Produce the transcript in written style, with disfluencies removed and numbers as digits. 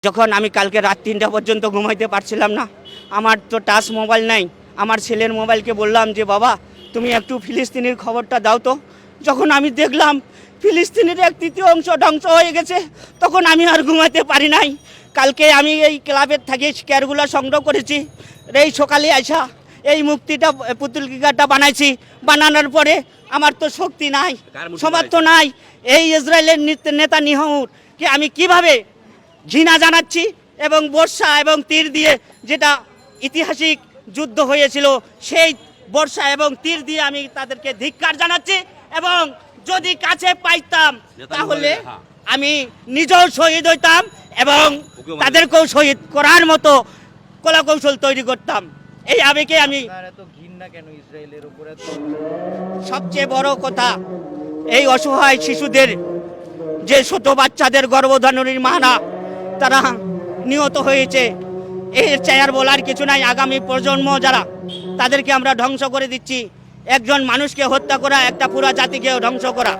যখন আমি কালকে রাত 3টা পর্যন্ত ঘুমাইতে পারছিলাম না, আমার তো টাচ মোবাইল নাই, আমার ছেলের মোবাইলকে বললাম যে বাবা তুমি একটু ফিলিস্তিনের খবরটা দাও তো। যখন আমি দেখলাম ফিলিস্তিনের 1/3 ধ্বংস হয়ে গেছে, তখন আমি আর ঘুমাতে পারি নাই। কালকে আমি এই ক্লাবের থেকে স্কেয়ারগুলো সংগ্রহ করেছি, এই সকালে আসা এই মুক্তিটা পুতুলকিকাটা বানাইছি। বানানোর পরে আমার তো শক্তি নাই, সমর্থ নাই। এই ইসরায়েলের নেতানিয়াহুকে আমি কিভাবে ঘৃণা জানাচ্ছি এবং বর্ষা এবং তীর দিয়ে, যেটা ঐতিহাসিক যুদ্ধ হয়েছিল, সেই বর্ষা এবং তীর দিয়ে আমি তাদেরকে ধিক্কার জানাচ্ছি। এবং যদি কাছে পাইতাম তাহলে আমি নিজেও শহীদ হইতাম এবং তাদেরকেও শহীদ করার মতো কলাকৌশল তৈরি করতাম। এই আবেগে আমি সবচেয়ে বড় কথা, এই অসহায় শিশুদের, যে ছোট বাচ্চাদের গর্ভধারণের মানা তারা নিহত হয়েছে, এর চেয়ার বলার কিছু নাই। আগামী প্রজন্ম যারা, তাদেরকে আমরা ধ্বংস করে দিচ্ছি। একজন মানুষকে হত্যা করা একটা পুরো জাতিকে ধ্বংস করা।